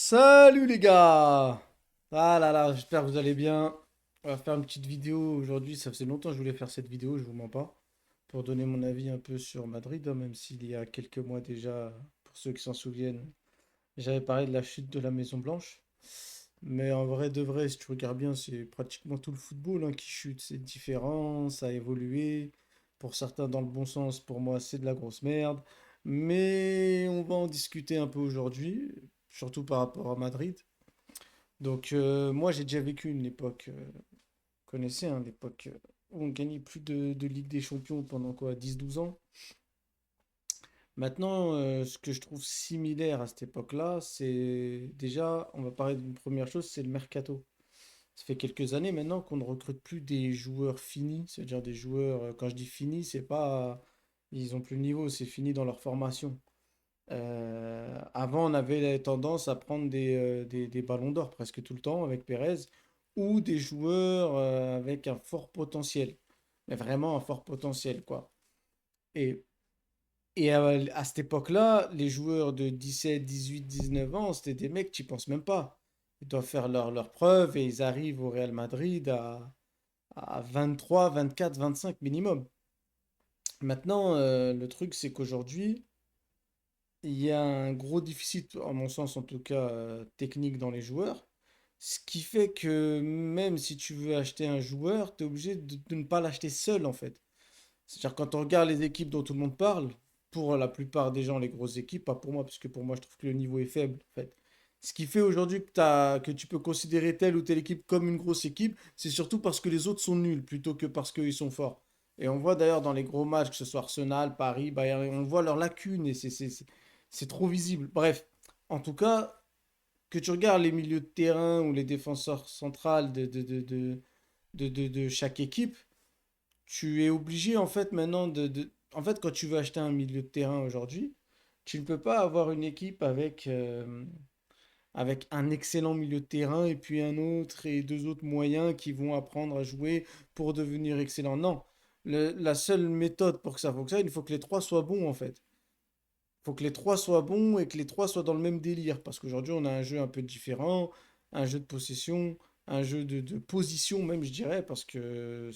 Salut les gars! Ah là là, j'espère que vous allez bien. On va faire une petite vidéo aujourd'hui. Ça faisait longtemps que je voulais faire cette vidéo, je vous mens pas. Pour donner mon avis un peu sur Madrid, hein, même s'il y a quelques mois déjà, pour ceux qui s'en souviennent, j'avais parlé de la chute de la Maison Blanche. Mais en vrai de vrai, si tu regardes bien, c'est pratiquement tout le football hein, qui chute. C'est différent, ça a évolué. Pour certains dans le bon sens, pour moi c'est de la grosse merde. Mais on va en discuter un peu aujourd'hui, surtout par rapport à Madrid. Donc moi j'ai déjà vécu une époque, vous connaissez, hein, l'époque où on gagnait plus de Ligue des Champions pendant quoi, 10-12 ans. Maintenant, ce que je trouve similaire à cette époque-là, c'est déjà, on va parler d'une première chose, c'est le mercato. Ça fait quelques années maintenant qu'on ne recrute plus des joueurs finis, c'est-à-dire des joueurs, quand je dis finis, c'est pas, ils ont plus le niveau, c'est fini dans leur formation. Avant, on avait tendance à prendre des ballons d'or presque tout le temps avec Pérez, ou des joueurs avec un fort potentiel, mais vraiment un fort potentiel, quoi. Et, et à cette époque-là, les joueurs de 17, 18, 19 ans, c'était des mecs, tu y penses même pas. Ils doivent faire leurs preuves et ils arrivent au Real Madrid à 23, 24, 25 minimum. Maintenant, le truc, c'est qu'aujourd'hui, il y a un gros déficit, à mon sens en tout cas, technique dans les joueurs. Ce qui fait que même si tu veux acheter un joueur, tu es obligé de ne pas l'acheter seul en fait. C'est-à-dire quand on regarde les équipes dont tout le monde parle, pour la plupart des gens, les grosses équipes, pas pour moi, parce que pour moi je trouve que le niveau est faible en fait. Ce qui fait aujourd'hui que tu peux considérer telle ou telle équipe comme une grosse équipe, c'est surtout parce que les autres sont nuls plutôt que parce qu'ils sont forts. Et on voit d'ailleurs dans les gros matchs, que ce soit Arsenal, Paris, Bayern, on voit leurs lacunes et c'est trop visible. Bref, en tout cas, que tu regardes les milieux de terrain ou les défenseurs centrales de chaque équipe, tu es obligé en fait maintenant En fait, quand tu veux acheter un milieu de terrain aujourd'hui, tu ne peux pas avoir une équipe avec un excellent milieu de terrain et puis un autre et deux autres moyens qui vont apprendre à jouer pour devenir excellent. Non, la seule méthode pour que ça fonctionne, il faut que les trois soient bons en fait. Il faut que les trois soient bons et que les trois soient dans le même délire. Parce qu'aujourd'hui, on a un jeu un peu différent, un jeu de possession, un jeu de position même, je dirais, parce que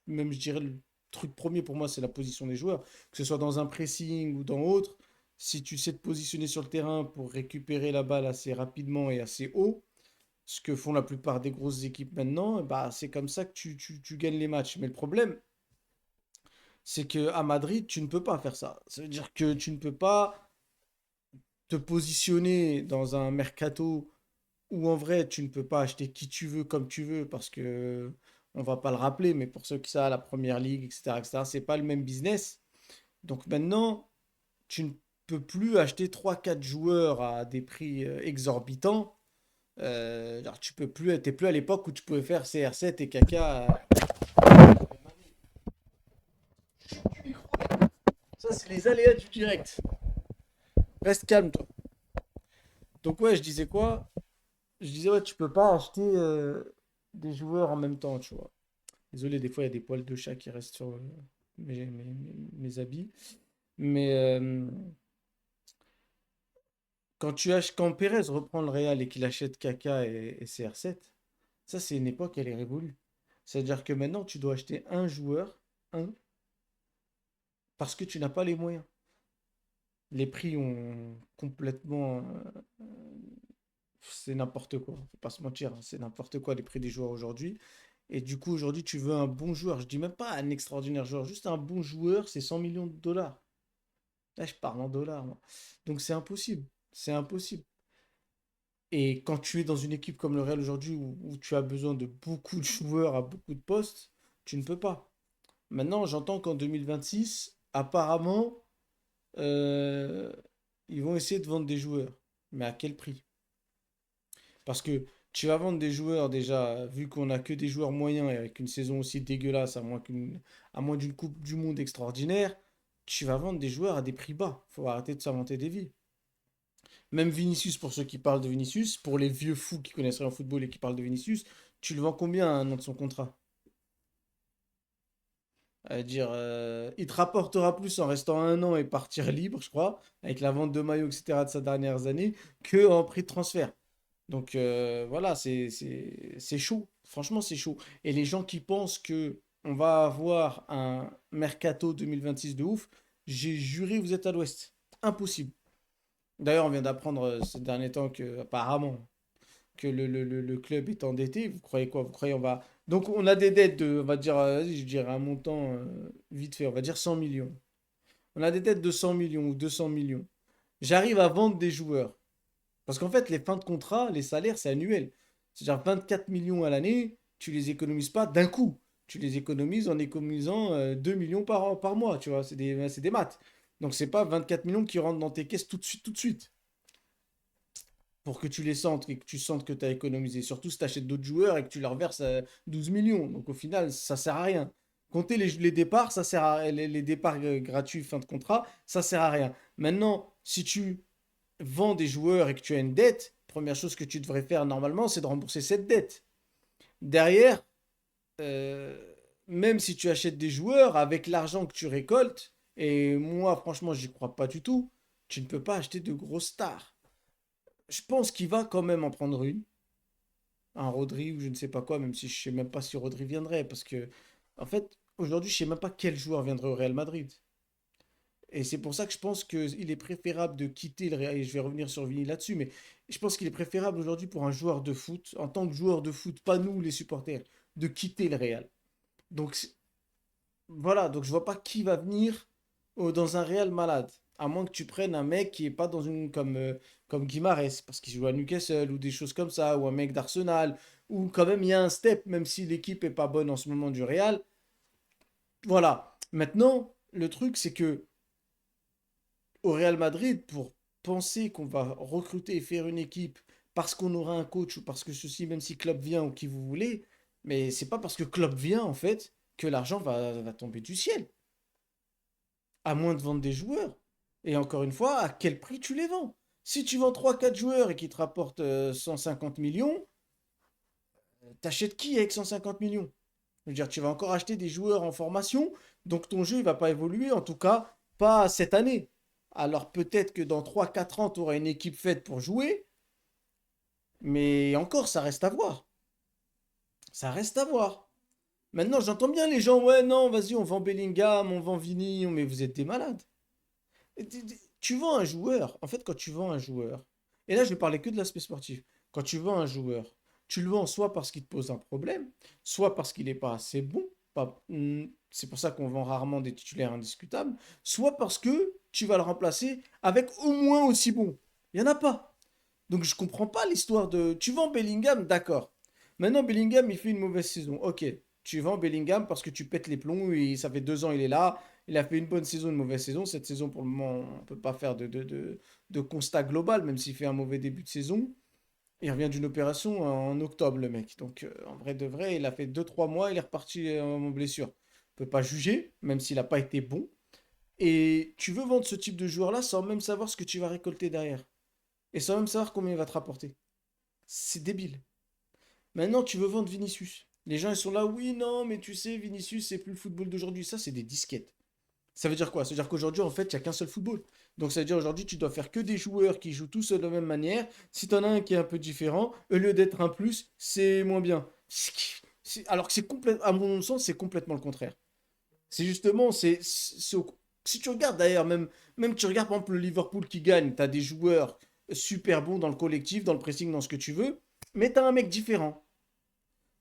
même, je dirais, le truc premier pour moi, c'est la position des joueurs. Que ce soit dans un pressing ou dans autre, si tu sais te positionner sur le terrain pour récupérer la balle assez rapidement et assez haut, ce que font la plupart des grosses équipes maintenant, bah, c'est comme ça que tu gagnes les matchs. Mais le problème, c'est que à Madrid, tu ne peux pas faire ça. Ça veut dire que tu ne peux pas te positionner dans un mercato où en vrai tu ne peux pas acheter qui tu veux comme tu veux parce que on va pas le rappeler, mais pour ceux qui savent, la première ligue, etc., etc., c'est pas le même business. Donc maintenant, tu ne peux plus acheter trois quatre joueurs à des prix exorbitants. Genre, tu peux plus, t'es plus à l'époque où tu pouvais faire CR7 et Kaka. Ça, c'est les aléas du direct. Reste calme, toi. Donc ouais, je disais quoi? Je disais ouais, tu peux pas acheter des joueurs en même temps, tu vois. Désolé, des fois, il y a des poils de chat qui restent sur mes habits. Mais quand Pérez reprend le Real et qu'il achète Kaka et CR7, ça, c'est une époque, elle est révolue. C'est-à-dire que maintenant, tu dois acheter un joueur, un, parce que tu n'as pas les moyens. Les prix ont complètement... c'est n'importe quoi, faut pas se mentir, hein, c'est n'importe quoi les prix des joueurs aujourd'hui. Et du coup, aujourd'hui, tu veux un bon joueur. Je dis même pas un extraordinaire joueur, juste un bon joueur, c'est 100 millions de dollars. Là, je parle en dollars, moi. Donc c'est impossible. C'est impossible. Et quand tu es dans une équipe comme le Real aujourd'hui où tu as besoin de beaucoup de joueurs à beaucoup de postes, tu ne peux pas. Maintenant, j'entends qu'en 2026, apparemment, euh, ils vont essayer de vendre des joueurs. Mais à quel prix? Parce que tu vas vendre des joueurs déjà, vu qu'on n'a que des joueurs moyens et avec une saison aussi dégueulasse, à moins d'une Coupe du Monde extraordinaire, tu vas vendre des joueurs à des prix bas. Faut arrêter de s'inventer des vies. Même Vinicius, pour ceux qui parlent de Vinicius, pour les vieux fous qui connaissent rien au football et qui parlent de Vinicius, tu le vends combien à un an de son contrat? Il te rapportera plus en restant un an et partir libre, je crois, avec la vente de maillots, etc. de ces dernières années, que en prix de transfert. Donc voilà, c'est chaud. Franchement, c'est chaud. Et les gens qui pensent que on va avoir un mercato 2026 de ouf, j'ai juré, vous êtes à l'ouest. Impossible. D'ailleurs, on vient d'apprendre ces derniers temps que, apparemment, que le club est endetté. Vous croyez quoi? Vous croyez on va. Donc, on a des dettes de, on va dire, vas-y, je dirais un montant vite fait, on va dire 100 millions. On a des dettes de 100 millions ou 200 millions. J'arrive à vendre des joueurs. Parce qu'en fait, les fins de contrat, les salaires, c'est annuel. C'est-à-dire 24 millions à l'année, tu les économises pas d'un coup. Tu les économises en économisant 2 millions par mois, tu vois, c'est des maths. Donc c'est pas 24 millions qui rentrent dans tes caisses tout de suite, tout de suite. Pour que tu les sentes et que tu sentes que tu as économisé. Surtout si tu achètes d'autres joueurs et que tu leur verses 12 millions. Donc au final, ça sert à rien. Compter les départs, ça sert à les départs gratuits fin de contrat, ça sert à rien. Maintenant, si tu vends des joueurs et que tu as une dette, première chose que tu devrais faire normalement, c'est de rembourser cette dette. Derrière, euh, même si tu achètes des joueurs avec l'argent que tu récoltes, et moi franchement j'y crois pas du tout, tu ne peux pas acheter de grosses stars. Je pense qu'il va quand même en prendre une, un Rodri ou je ne sais pas quoi, même si je sais même pas si Rodri viendrait, parce que en fait aujourd'hui je sais même pas quel joueur viendrait au Real Madrid. Et c'est pour ça que je pense qu'il est préférable de quitter le Real. Et je vais revenir sur Vini là-dessus, mais je pense qu'il est préférable aujourd'hui pour un joueur de foot, en tant que joueur de foot, pas nous les supporters, de quitter le Real. Donc voilà, donc je vois pas qui va venir dans un Real malade. À moins que tu prennes un mec qui est pas dans une comme Guimarães, parce qu'il joue à Newcastle ou des choses comme ça, ou un mec d'Arsenal, ou quand même il y a un step, même si l'équipe est pas bonne en ce moment du Real. Voilà. Maintenant, le truc c'est que au Real Madrid, pour penser qu'on va recruter et faire une équipe parce qu'on aura un coach ou parce que ceci, même si Klopp vient ou qui vous voulez, mais c'est pas parce que Klopp vient en fait que l'argent va tomber du ciel, à moins de vendre des joueurs. Et encore une fois, à quel prix tu les vends? Si tu vends trois quatre joueurs et qu'ils te rapportent 150 millions, t'achètes qui avec 150 millions? Je veux dire, tu vas encore acheter des joueurs en formation, donc ton jeu ne va pas évoluer, en tout cas pas cette année. Alors peut-être que dans trois quatre ans, tu auras une équipe faite pour jouer, mais encore, ça reste à voir. Ça reste à voir. Maintenant, j'entends bien les gens, ouais, non, vas-y, on vend Bellingham, on vend Vini, mais vous êtes des malades. Tu vends un joueur, en fait, quand tu vends un joueur, et là, je vais parler que de l'aspect sportif, quand tu vends un joueur, tu le vends soit parce qu'il te pose un problème, soit parce qu'il n'est pas assez bon, c'est pour ça qu'on vend rarement des titulaires indiscutables, soit parce que tu vas le remplacer avec au moins aussi bon. Il n'y en a pas. Donc je comprends pas l'histoire de. Tu vends Bellingham, d'accord. Maintenant, Bellingham, il fait une mauvaise saison. Ok, tu vends Bellingham parce que tu pètes les plombs et ça fait 2 ans il est là. Il a fait une bonne saison, une mauvaise saison. Cette saison, pour le moment, on ne peut pas faire de constat global, même s'il fait un mauvais début de saison. Il revient d'une opération en octobre, le mec. Donc, en vrai de vrai, il a fait 2 3 mois, il est reparti en blessure. On peut pas juger, même s'il n'a pas été bon. Et tu veux vendre ce type de joueur-là sans même savoir ce que tu vas récolter derrière. Et sans même savoir combien il va te rapporter. C'est débile. Maintenant, tu veux vendre Vinicius. Les gens, ils sont là, oui, non, mais tu sais, Vinicius, c'est plus le football d'aujourd'hui. Ça, c'est des disquettes. Ça veut dire quoi? Ça veut dire qu'aujourd'hui, en fait, il n'y a qu'un seul football. Donc, ça veut dire aujourd'hui, tu dois faire que des joueurs qui jouent tous de la même manière. Si tu en as un qui est un peu différent, au lieu d'être un plus, c'est moins bien. Alors que c'est complètement, à mon sens, c'est complètement le contraire. C'est justement, si tu regardes d'ailleurs, même tu regardes par exemple le Liverpool qui gagne, tu as des joueurs super bons dans le collectif, dans le pressing, dans ce que tu veux, mais tu as un mec différent.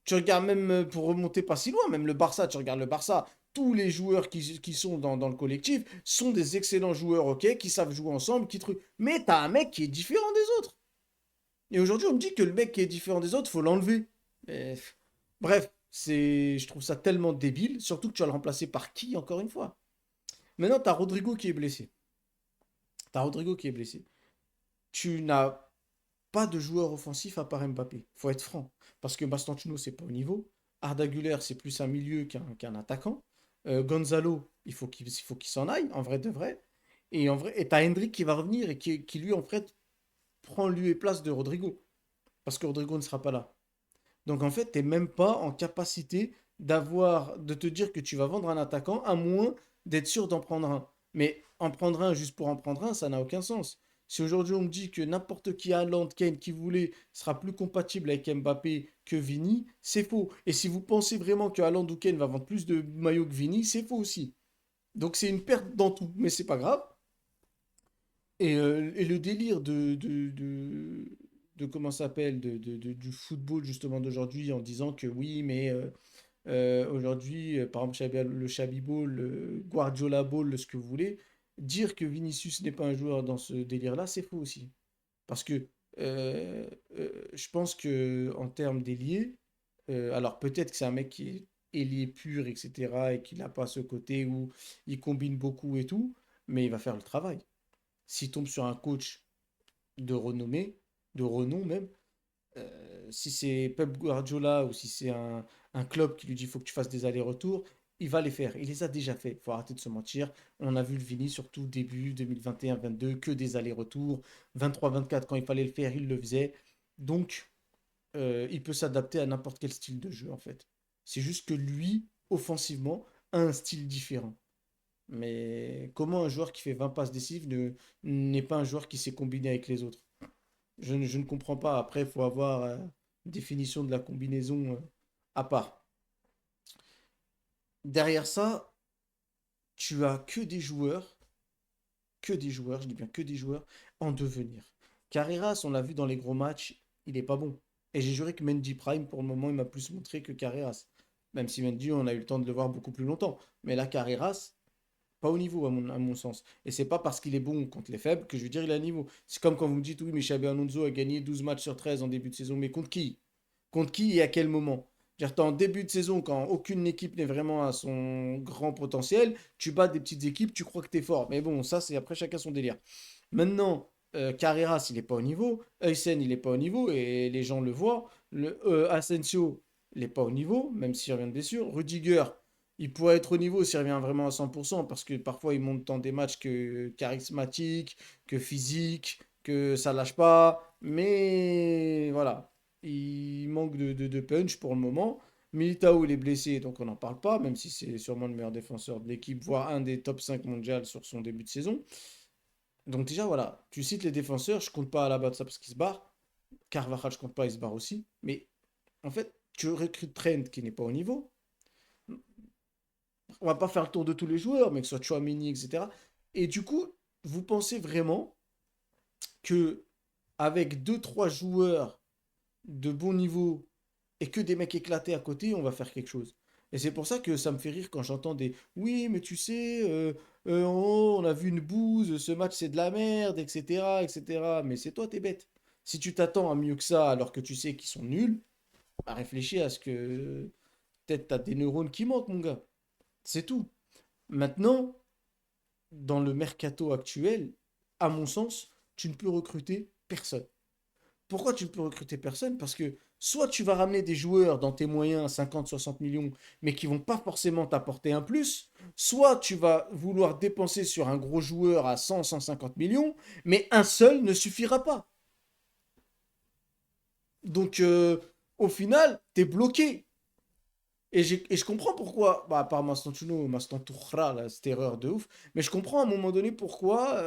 Tu regardes même, pour remonter pas si loin, même le Barça, tu regardes le Barça, tous les joueurs qui sont dans le collectif sont des excellents joueurs, ok, qui savent jouer ensemble, qui truc. Mais tu as un mec qui est différent des autres. Et aujourd'hui, on me dit que le mec qui est différent des autres, faut l'enlever. Mais, bref, je trouve ça tellement débile, surtout que tu vas le remplacer par qui, encore une fois? Maintenant, tu as Rodrigo qui est blessé. T'as Rodrigo qui est blessé. Tu n'as pas de joueur offensif à part Mbappé. Faut être franc. Parce que Bastantino, c'est pas au niveau. Arda Güler, c'est plus un milieu qu'un attaquant. Gonzalo, il faut qu'il s'en aille, en vrai de vrai. Et en vrai, et t'as Hendrick qui va revenir et qui lui, en fait, prend lieu et place de Rodrigo. Parce que Rodrigo ne sera pas là. Donc en fait, t'es même pas en capacité de te dire que tu vas vendre un attaquant, à moins d'être sûr d'en prendre un. Mais en prendre un juste pour en prendre un, ça n'a aucun sens. Si aujourd'hui on me dit que n'importe qui, Haaland, Kane, qui voulait, sera plus compatible avec Mbappé que Vini, c'est faux. Et si vous pensez vraiment que Haaland ou Kane va vendre plus de maillots que Vini, c'est faux aussi. Donc c'est une perte dans tout, mais c'est pas grave. Et le délire de comment ça s'appelle, du football justement d'aujourd'hui en disant que oui, mais aujourd'hui, par exemple, le Xabi Ball, le Guardiola Ball, ce que vous voulez, dire que Vinicius n'est pas un joueur dans ce délire-là, c'est faux aussi. Parce que je pense que en termes d'ailier, alors peut-être que c'est un mec qui est ailier pur, etc., et qu'il n'a pas ce côté où il combine beaucoup et tout, mais il va faire le travail. S'il tombe sur un coach de renommée, de renom même, si c'est Pep Guardiola ou si c'est un club qui lui dit il faut que tu fasses des allers-retours, il va les faire. Il les a déjà fait. Il faut arrêter de se mentir. On a vu le Vini, surtout début 2021-22, que des allers-retours. 23-24, quand il fallait le faire, il le faisait. Donc, il peut s'adapter à n'importe quel style de jeu, en fait. C'est juste que lui, offensivement, a un style différent. Mais comment un joueur qui fait 20 passes décisives n'est pas un joueur qui s'est combiné avec les autres? Je ne comprends pas. Après, il faut avoir une définition de la combinaison à part. Derrière ça, tu as que des joueurs, je dis bien que des joueurs, en devenir. Carreras, on l'a vu dans les gros matchs, il est pas bon. Et j'ai juré que Mendy Prime, pour le moment, il m'a plus montré que Carreras. Même si Mendy, on a eu le temps de le voir beaucoup plus longtemps. Mais là, Carreras, pas au niveau, à mon sens. Et c'est pas parce qu'il est bon contre les faibles que je veux dire il a un niveau. C'est comme quand vous me dites, oui, mais Xabi Alonso a gagné 12 matchs sur 13 en début de saison. Mais contre qui? Contre qui et à quel moment? C'est-à-dire, en début de saison, quand aucune équipe n'est vraiment à son grand potentiel, tu bats des petites équipes, tu crois que tu es fort. Mais bon, ça, c'est après chacun son délire. Maintenant, Carreras, il n'est pas au niveau. Eysen, il n'est pas au niveau et les gens le voient. Asensio, il n'est pas au niveau, même s'il revient de blessure. Rudiger, il pourrait être au niveau s'il revient vraiment à 100%, parce que parfois il monte dans des matchs que charismatiques, que physiques, que ça lâche pas. Mais voilà, il manque de punch pour le moment. Militao, il est blessé, donc on n'en parle pas, même si c'est sûrement le meilleur défenseur de l'équipe, voire un des top 5 mondial sur son début de saison. Donc déjà, voilà, tu cites les défenseurs, je compte pas à la bas de ça parce qu'il se barre. Carvajal, je compte pas, il se barre aussi. Mais en fait, tu recrutes Trent qui n'est pas au niveau. On va pas faire le tour de tous les joueurs, mais que ce soit Chouamini, etc. Et du coup, vous pensez vraiment que avec deux trois joueurs de bon niveau et que des mecs éclatés à côté, on va faire quelque chose? Et c'est pour ça que ça me fait rire quand j'entends des oui, mais tu sais, oh, on a vu une bouse, ce match c'est de la merde, etc., etc. Mais c'est toi, t'es bête. Si tu t'attends à mieux que ça alors que tu sais qu'ils sont nuls, bah réfléchis à ce que peut-être t'as des neurones qui manquent, mon gars. C'est tout. Maintenant, dans le mercato actuel, à mon sens, tu ne peux recruter personne. Pourquoi tu ne peux recruter personne? Parce que soit tu vas ramener des joueurs dans tes moyens, 50-60 millions, mais qui vont pas forcément t'apporter un plus, soit tu vas vouloir dépenser sur un gros joueur à 100-150 millions, mais un seul ne suffira pas. Donc, au final, tu es bloqué. Et je comprends pourquoi, bah, à part Mastantuono, Mastantoura, là, cette erreur de ouf, mais je comprends à un moment donné pourquoi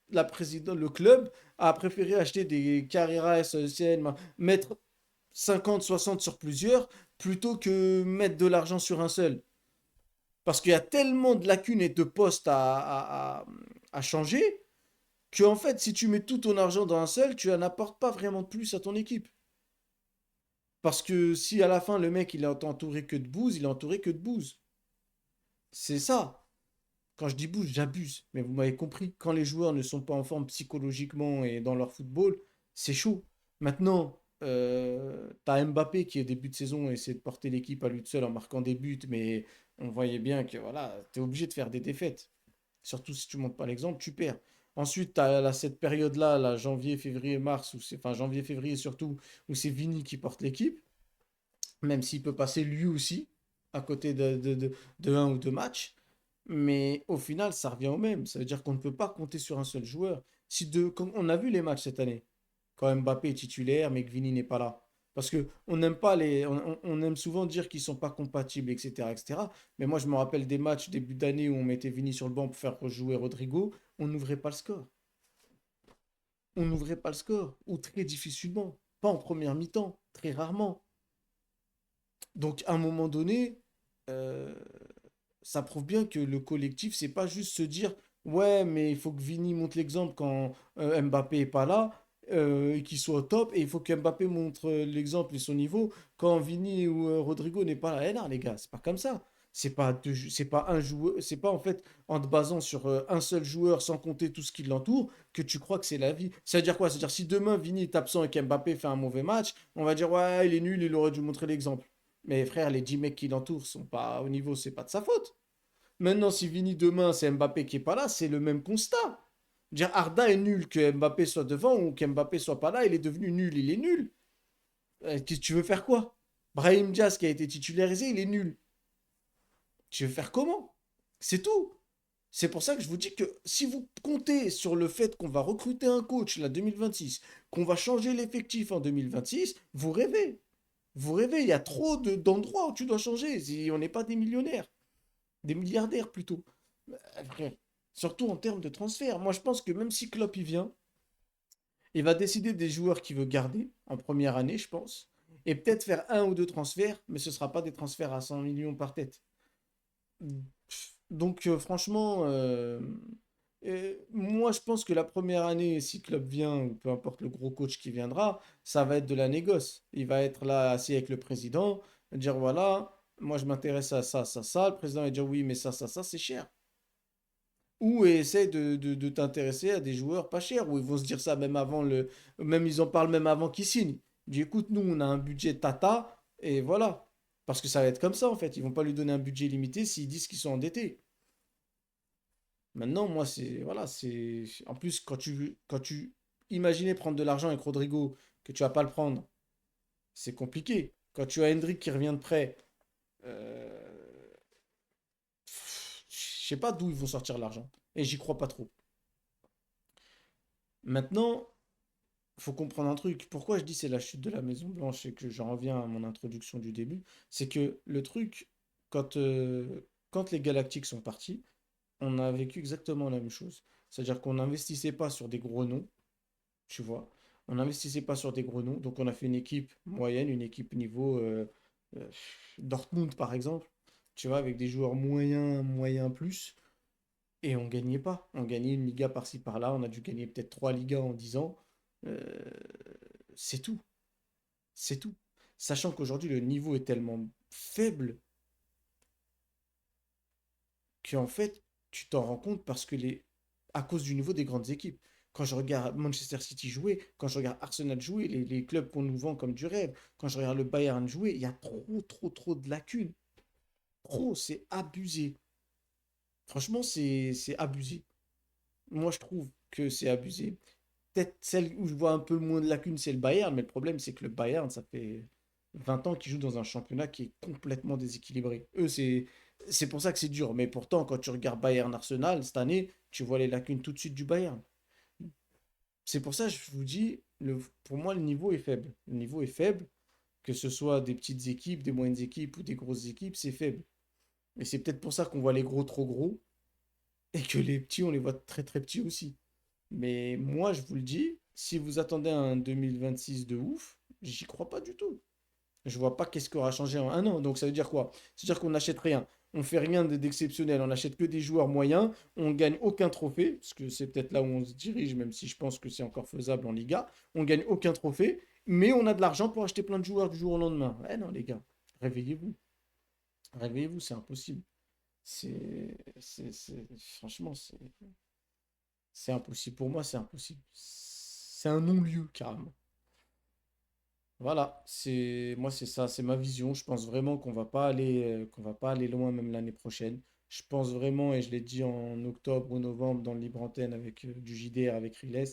le club a préféré acheter des Carreras, SCN, mettre 50, 60 sur plusieurs, plutôt que mettre de l'argent sur un seul. Parce qu'il y a tellement de lacunes et de postes à changer, que en fait, si tu mets tout ton argent dans un seul, tu n'apportes pas vraiment de plus à ton équipe. Parce que si à la fin, le mec, il est entouré que de bouse, il est entouré que de bouse. C'est ça. Quand je dis bouge, j'abuse. Mais vous m'avez compris, quand les joueurs ne sont pas en forme psychologiquement et dans leur football, c'est chaud. Maintenant, t'as Mbappé qui, au début de saison, essaie de porter l'équipe à lui seul en marquant des buts, mais on voyait bien que voilà, t'es obligé de faire des défaites. Surtout si tu montres pas l'exemple, tu perds. Ensuite, tu as cette période-là, là, janvier, février, mars, enfin janvier, février surtout, où c'est Vini qui porte l'équipe, même s'il peut passer lui aussi à côté de un ou deux matchs. Mais au final, ça revient au même. Ça veut dire qu'on ne peut pas compter sur un seul joueur. Comme on a vu les matchs cette année, quand Mbappé est titulaire, mais que Vini n'est pas là. Parce que on n'aime pas on aime souvent dire qu'ils sont pas compatibles, etc., etc. Mais moi, je me rappelle des matchs début d'année où on mettait Vini sur le banc pour faire jouer Rodrigo, on n'ouvrait pas le score. On n'ouvrait pas le score, ou très difficilement, pas en première mi-temps, très rarement. Donc, à un moment donné, euh, ça prouve bien que le collectif, c'est pas juste se dire, ouais, mais il faut que Vini montre l'exemple quand Mbappé est pas là, et qu'il soit au top, et il faut que Mbappé montre l'exemple et son niveau quand Vini ou Rodrigo n'est pas là. Eh non, les gars, c'est pas comme ça. C'est pas un joueur, c'est pas en fait en te basant sur un seul joueur sans compter tout ce qui l'entoure que tu crois que c'est la vie. Ça veut dire quoi? C'est-à-dire si demain Vini est absent et qu'Mbappé fait un mauvais match, on va dire ouais, il est nul, il aurait dû montrer l'exemple. Mais frère, les 10 mecs qui l'entourent sont pas au niveau, c'est pas de sa faute. Maintenant, si Vini demain, c'est Mbappé qui est pas là, c'est le même constat. Dire Arda est nul, que Mbappé soit devant ou qu'Mbappé soit pas là, il est devenu nul, il est nul. Tu veux faire quoi? Brahim Diaz qui a été titularisé, il est nul. Tu veux faire comment? C'est tout. C'est pour ça que je vous dis que si vous comptez sur le fait qu'on va recruter un coach la 2026, qu'on va changer l'effectif en 2026, vous rêvez. Vous rêvez, il y a trop d'endroits où tu dois changer. Si on n'est pas des millionnaires, des milliardaires plutôt. Frère, surtout en termes de transfert. Moi, je pense que même si Klopp il vient, il va décider des joueurs qu'il veut garder en première année, je pense. Et peut-être faire un ou deux transferts, mais ce ne sera pas des transferts à 100 millions par tête. Donc, franchement, moi, je pense que la première année, si Klopp vient, ou peu importe le gros coach qui viendra, ça va être de la négoce. Il va être là assis avec le président, dire voilà, moi je m'intéresse à ça, ça, ça. Le président va dire oui, mais ça, c'est cher. Ou essaie de t'intéresser à des joueurs pas chers, ou ils vont se dire ça même avant le. Même ils en parlent même avant qu'ils signent. Ils disent écoute, nous on a un budget tata, et voilà. Parce que ça va être comme ça en fait. Ils vont pas lui donner un budget limité s'ils disent qu'ils sont endettés. Maintenant, moi, c'est. Voilà, c'est. En plus, quand tu imaginais prendre de l'argent avec Rodrigo, que tu vas pas le prendre, c'est compliqué. Quand tu as Hendrick qui revient de prêt, euh, je sais pas d'où ils vont sortir l'argent. Et j'y crois pas trop. Maintenant, faut comprendre un truc. Pourquoi je dis c'est la chute de la Maison Blanche et que j'en reviens à mon introduction du début, c'est que le truc, quand les Galactiques sont partis, on a vécu exactement la même chose. C'est-à-dire qu'on n'investissait pas sur des gros noms, tu vois. On n'investissait pas sur des gros noms, donc on a fait une équipe moyenne, une équipe niveau euh, Dortmund par exemple, tu vois, avec des joueurs moyens, moyens plus, et on gagnait pas. On gagnait une Liga par-ci par-là, on a dû gagner peut-être 3 Ligas en 10 ans. Euh, c'est tout. C'est tout. Sachant qu'aujourd'hui, le niveau est tellement faible qu'en fait, tu t'en rends compte parce que à cause du niveau des grandes équipes. Quand je regarde Manchester City jouer, quand je regarde Arsenal jouer, les clubs qu'on nous vend comme du rêve, quand je regarde le Bayern jouer, il y a trop, trop, trop de lacunes. Trop, c'est abusé. Franchement, c'est abusé. Moi, je trouve que c'est abusé. Peut-être celle où je vois un peu moins de lacunes, c'est le Bayern, mais le problème, c'est que le Bayern, ça fait 20 ans qu'ils jouent dans un championnat qui est complètement déséquilibré. Eux, c'est pour ça que c'est dur. Mais pourtant, quand tu regardes Bayern Arsenal cette année, tu vois les lacunes tout de suite du Bayern. C'est pour ça que je vous dis, pour moi, le niveau est faible. Le niveau est faible, que ce soit des petites équipes, des moyennes équipes ou des grosses équipes, c'est faible. Et c'est peut-être pour ça qu'on voit les gros trop gros et que les petits, on les voit très très petits aussi. Mais moi, je vous le dis, si vous attendez un 2026 de ouf, j'y crois pas du tout. Je vois pas qu'est-ce qui aura changé en un an. Donc ça veut dire quoi? C'est-à-dire qu'on n'achète rien. On fait rien d'exceptionnel. On n'achète que des joueurs moyens. On gagne aucun trophée, parce que c'est peut-être là où on se dirige, même si je pense que c'est encore faisable en Liga. On gagne aucun trophée, mais on a de l'argent pour acheter plein de joueurs du jour au lendemain. Eh non, les gars, réveillez-vous. Réveillez-vous, c'est impossible. Franchement, c'est impossible. Pour moi, c'est impossible. C'est un non-lieu, carrément. Voilà, moi c'est ça, c'est ma vision. Je pense vraiment qu'on va pas aller loin même l'année prochaine. Je pense vraiment, et je l'ai dit en octobre ou novembre dans le Libre Antenne avec du JDR avec Riles,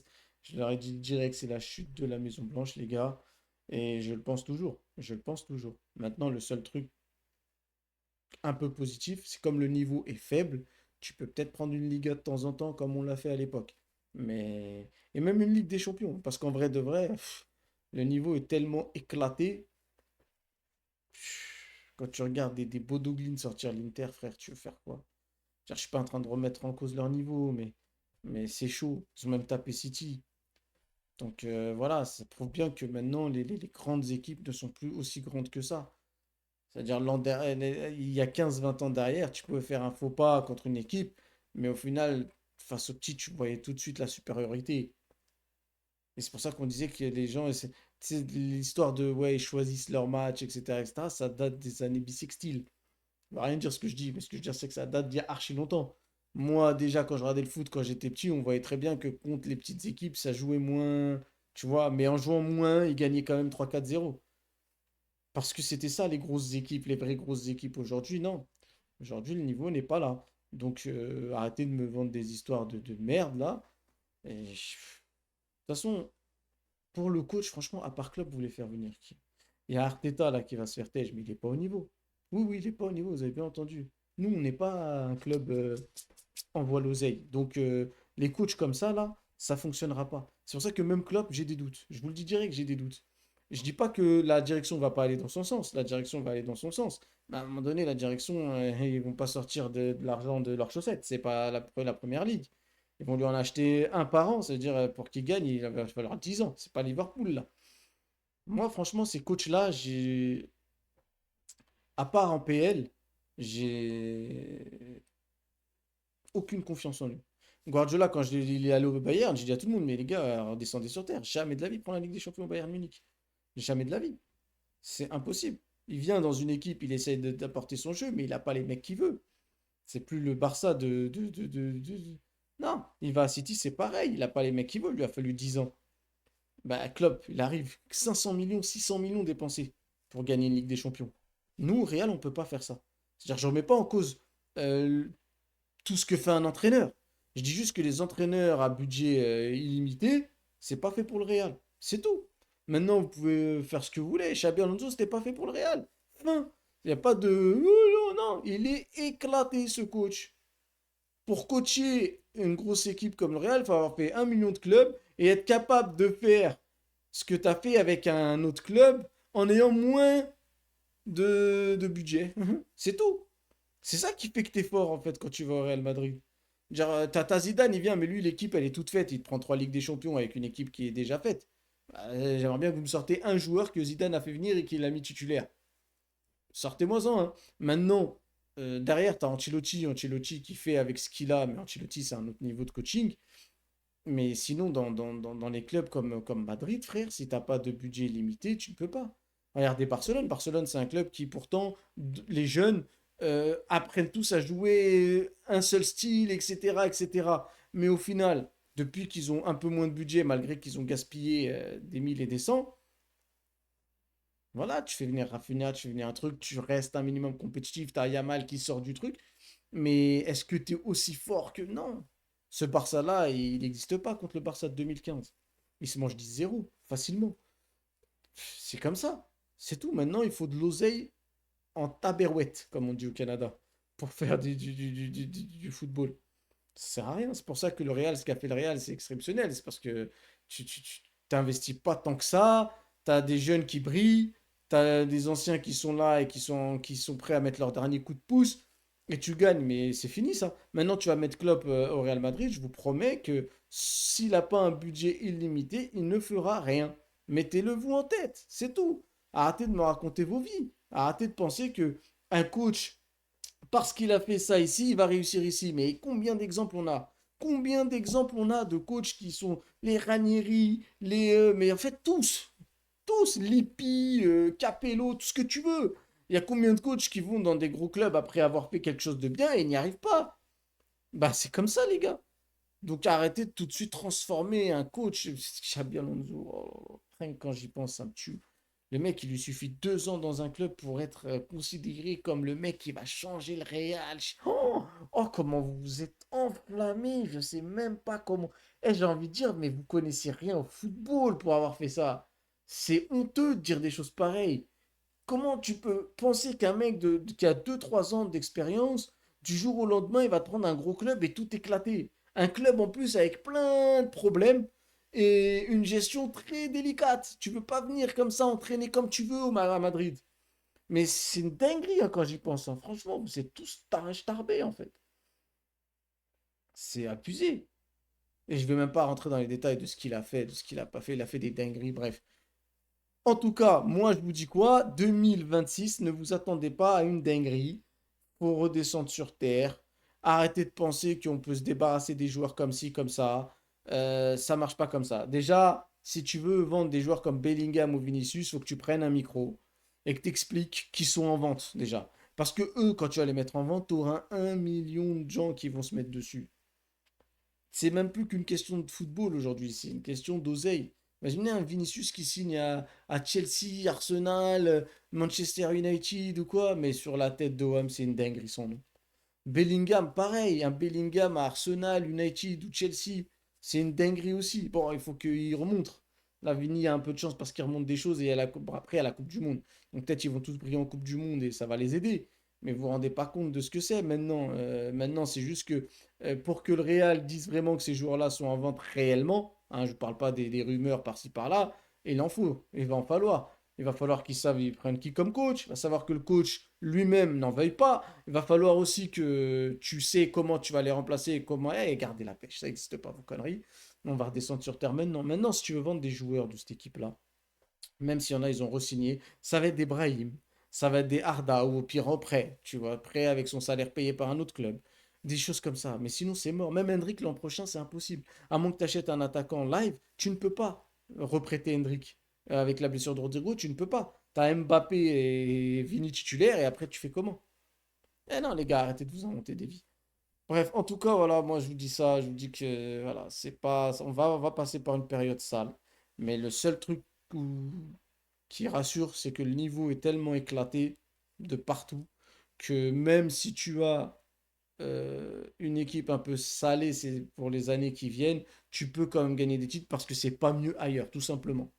je leur ai dit direct que c'est la chute de la Maison Blanche, les gars. Et je le pense toujours. Je le pense toujours. Maintenant, le seul truc un peu positif, c'est comme le niveau est faible, tu peux peut-être prendre une Liga de temps en temps comme on l'a fait à l'époque. Mais et même une Ligue des Champions, parce qu'en vrai de vrai. Le niveau est tellement éclaté. Quand tu regardes des Bodo Glimt sortir l'Inter, frère, tu veux faire quoi? Je suis pas en train de remettre en cause leur niveau, mais c'est chaud. Ils ont même tapé City. Donc voilà, ça prouve bien que maintenant, les grandes équipes ne sont plus aussi grandes que ça. C'est-à-dire, il y a 15-20 ans derrière, tu pouvais faire un faux pas contre une équipe, mais au final, face aux petits, tu voyais tout de suite la supériorité. Et c'est pour ça qu'on disait que les gens, c'est l'histoire de, ouais, ils choisissent leur match, etc., ça date des années bissextiles. Ça veut rien dire ce que je dis, mais ce que je veux dire, c'est que ça date d'il y a archi longtemps. Moi, déjà, quand je regardais le foot quand j'étais petit, on voyait très bien que contre les petites équipes, ça jouait moins, tu vois, mais en jouant moins, ils gagnaient quand même 3-4-0. Parce que c'était ça, les grosses équipes, les vraies grosses équipes. Aujourd'hui, non. Aujourd'hui, le niveau n'est pas là. Donc, arrêtez de me vendre des histoires de merde, là. De toute façon, pour le coach, franchement, à part Klopp, vous voulez faire venir qui? Il y a Arteta, là, qui va se faire têche, mais il n'est pas au niveau. Oui, oui, il n'est pas au niveau, vous avez bien entendu. Nous, on n'est pas un club en voie l'oseille. Donc, les coachs comme ça, là, ça fonctionnera pas. C'est pour ça que même Klopp, j'ai des doutes. Je vous le dis direct, j'ai des doutes. Je dis pas que la direction va pas aller dans son sens. La direction va aller dans son sens. Mais à un moment donné, la direction, ils vont pas sortir de l'argent de leurs chaussettes. C'est pas la première ligue. Ils vont lui en acheter un par an. C'est-à-dire, pour qu'il gagne, il va falloir 10 ans. C'est pas Liverpool, là. Moi, franchement, ces coachs-là, à part en PL, j'ai aucune confiance en lui. Guardiola, quand il est allé au Bayern, j'ai dit à tout le monde, mais les gars, redescendez sur terre. Jamais de la vie prendre la Ligue des Champions au Bayern Munich. Jamais de la vie. C'est impossible. Il vient dans une équipe, il essaye d'apporter son jeu, mais il n'a pas les mecs qu'il veut. C'est plus le Barça Non, il va à City, c'est pareil. Il n'a pas les mecs qu'il veut. Il lui a fallu 10 ans. Bah, Klopp, il arrive 500 millions, 600 millions dépensés pour gagner une Ligue des Champions. Nous, au Real, on ne peut pas faire ça. C'est-à-dire, je ne remets pas en cause euh, tout ce que fait un entraîneur. Je dis juste que les entraîneurs à budget illimité, c'est pas fait pour le Real. C'est tout. Maintenant, vous pouvez faire ce que vous voulez. Xabi Alonso, c'était pas fait pour le Real. Fin. Il n'y a pas de... Oh, non, non. Il est éclaté, ce coach. Pour coacher une grosse équipe comme le Real, il faut avoir fait 1 million de clubs et être capable de faire ce que tu as fait avec un autre club en ayant moins de budget. C'est tout. C'est ça qui fait que t'es fort en fait quand tu vas au Real Madrid. Genre, t'as Zidane, il vient, mais lui, l'équipe, elle est toute faite. Il te prend 3 Ligues des Champions avec une équipe qui est déjà faite. Bah, j'aimerais bien que vous me sortez un joueur que Zidane a fait venir et qu'il a mis titulaire. Sortez-moi-en, hein. Maintenant, derrière, t'as Ancelotti qui fait avec ce qu'il a, mais Ancelotti, c'est un autre niveau de coaching. Mais sinon, dans les clubs comme Madrid, frère, si t'as pas de budget limité, tu ne peux pas. Regardez Barcelone. Barcelone, c'est un club qui, pourtant, les jeunes apprennent tous à jouer un seul style, etc., etc. Mais au final, depuis qu'ils ont un peu moins de budget, malgré qu'ils ont gaspillé des mille et des cents, voilà, tu fais venir Rafinha, tu fais venir un truc, tu restes un minimum compétitif, t'as Yamal qui sort du truc. Mais est-ce que tu es aussi fort que... Non. Ce Barça-là, il n'existe pas contre le Barça de 2015. Il se mange 10-0, facilement. C'est comme ça. C'est tout. Maintenant, il faut de l'oseille en tabarouette, comme on dit au Canada, pour faire du football. Ça sert à rien. C'est pour ça que le Real, ce qu'a fait le Real, c'est exceptionnel. C'est parce que tu t'investis pas tant que ça. Tu as des jeunes qui brillent. Tu as des anciens qui sont là et qui sont prêts à mettre leur dernier coup de pouce. Et tu gagnes. Mais c'est fini ça. Maintenant, tu vas mettre Klopp au Real Madrid. Je vous promets que s'il n'a pas un budget illimité, il ne fera rien. Mettez-le vous en tête. C'est tout. Arrêtez de me raconter vos vies. Arrêtez de penser que un coach parce qu'il a fait ça ici, il va réussir ici. Mais combien d'exemples on a? Combien d'exemples on a de coachs qui sont les Ranieri, mais en fait tous, Lippi, Capello, tout ce que tu veux. Il y a combien de coachs qui vont dans des gros clubs après avoir fait quelque chose de bien et n'y arrivent pas? Bah c'est comme ça les gars. Donc arrêtez de tout de suite transformer un coach. Xabi Alonso, oh, rien que quand j'y pense, ça me tue. Le mec, il lui suffit 2 ans dans un club pour être considéré comme le mec qui va changer le Real. Oh, oh, comment vous vous êtes enflammé. Je sais même pas comment. Eh, j'ai envie de dire, mais vous connaissez rien au football pour avoir fait ça. C'est honteux de dire des choses pareilles. Comment tu peux penser qu'un mec qui a 2 3 ans d'expérience, du jour au lendemain, il va te prendre un gros club et tout éclater? Un club en plus avec plein de problèmes. et une gestion très délicate. Tu veux pas venir comme ça entraîner comme tu veux à Madrid. Mais c'est une dinguerie hein, quand j'y pense. Hein. Franchement, vous êtes tous starbés en fait. C'est abusé. Et je ne vais même pas rentrer dans les détails de ce qu'il a fait, de ce qu'il a pas fait. Il a fait des dingueries, bref. En tout cas, moi je vous dis quoi? 2026, ne vous attendez pas à une dinguerie. Faut redescendre sur terre. Arrêtez de penser qu'on peut se débarrasser des joueurs comme ci, comme ça. Ça marche pas comme ça. Déjà, si tu veux vendre des joueurs comme Bellingham ou Vinicius, faut que tu prennes un micro et que tu expliques qu'ils sont en vente déjà. Parce que eux, quand tu vas les mettre en vente, tu auras 1 million de gens qui vont se mettre dessus. C'est même plus qu'une question de football aujourd'hui, c'est une question d'oseille. Imaginez un Vinicius qui signe à Chelsea, Arsenal, Manchester United ou quoi, mais sur la tête de d'OM, c'est une dinguerie son nom. Bellingham, pareil, un Bellingham à Arsenal, United ou Chelsea, c'est une dinguerie aussi. Bon, il faut qu'il remonte. Là, Vini a un peu de chance parce qu'il remonte des choses et après, à la Coupe du Monde. Donc peut-être ils vont tous briller en Coupe du Monde et ça va les aider. Mais vous vous rendez pas compte de ce que c'est maintenant. Maintenant, c'est juste que pour que le Real dise vraiment que ces joueurs-là sont en vente réellement, hein, je ne parle pas des rumeurs par-ci par-là, il en faut, il va en falloir. Il va falloir qu'ils savent, ils prennent qui comme coach. Il va savoir que le coach lui-même n'en veuille pas. Il va falloir aussi que tu sais comment tu vas les remplacer et comment. Eh, garder la pêche, ça n'existe pas, vos conneries. On va redescendre sur terre maintenant. Maintenant, si tu veux vendre des joueurs de cette équipe-là, même s'il y en a, ils ont re-signé, ça va être des Brahim, ça va être des Arda ou au pire en prêt, tu vois, prêt avec son salaire payé par un autre club. Des choses comme ça. Mais sinon, c'est mort. Même Hendrick l'an prochain, c'est impossible. À moins que tu achètes un attaquant live, tu ne peux pas reprêter Hendrick. Avec la blessure de Rodrigo, tu ne peux pas. Tu as Mbappé et Vini titulaires et après, tu fais comment? Eh non, les gars, arrêtez de vous inventer des vies. Bref, en tout cas, voilà, moi je vous dis ça, je vous dis que voilà, c'est pas, on va passer par une période sale. Mais le seul truc qui rassure, c'est que le niveau est tellement éclaté de partout que même si tu as une équipe un peu salée c'est pour les années qui viennent, tu peux quand même gagner des titres parce que c'est pas mieux ailleurs, tout simplement.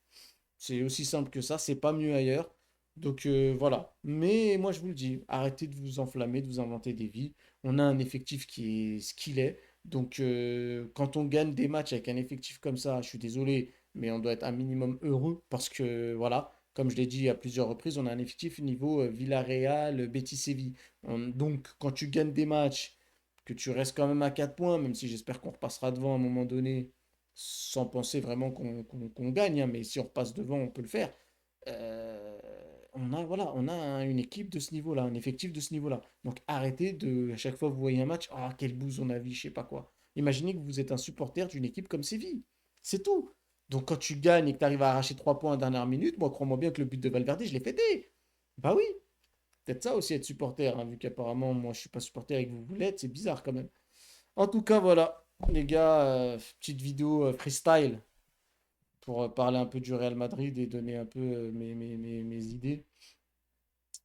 C'est aussi simple que ça, c'est pas mieux ailleurs. Donc voilà. Mais moi je vous le dis, arrêtez de vous enflammer, de vous inventer des vies. On a un effectif qui est ce qu'il est. Donc quand on gagne des matchs avec un effectif comme ça, je suis désolé, mais on doit être un minimum heureux parce que voilà, comme je l'ai dit à plusieurs reprises, on a un effectif niveau Villarreal, Betis Séville. Donc quand tu gagnes des matchs, que tu restes quand même à 4 points, même si j'espère qu'on repassera devant à un moment donné, sans penser vraiment qu'on gagne, hein, mais si on repasse devant, on peut le faire. Euh, voilà, on a une équipe de ce niveau-là, un effectif de ce niveau-là. Donc arrêtez de, à chaque fois que vous voyez un match, ah, quel bouse on a vu, je sais pas quoi. Imaginez que vous êtes un supporter d'une équipe comme Séville. C'est tout. Donc quand tu gagnes et que tu arrives à arracher 3 points à la dernière minute, moi crois-moi bien que le but de Valverde, je l'ai fêté. Bah oui, peut-être ça aussi être supporter, hein, vu qu'apparemment moi je suis pas supporter et que vous l'êtes, c'est bizarre quand même. En tout cas, voilà, les gars, petite vidéo freestyle pour parler un peu du Real Madrid et donner un peu mes idées.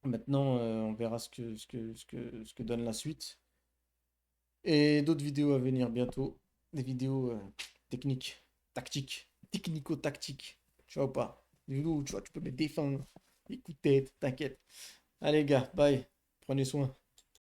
Maintenant, on verra ce que donne la suite. Et d'autres vidéos à venir bientôt. Des vidéos techniques, tactiques, technico-tactiques. Tu vois ou pas? Des vidéos où tu vois, tu peux mettre des fins, des coups de tête, t'inquiète. Allez, gars, bye. Prenez soin.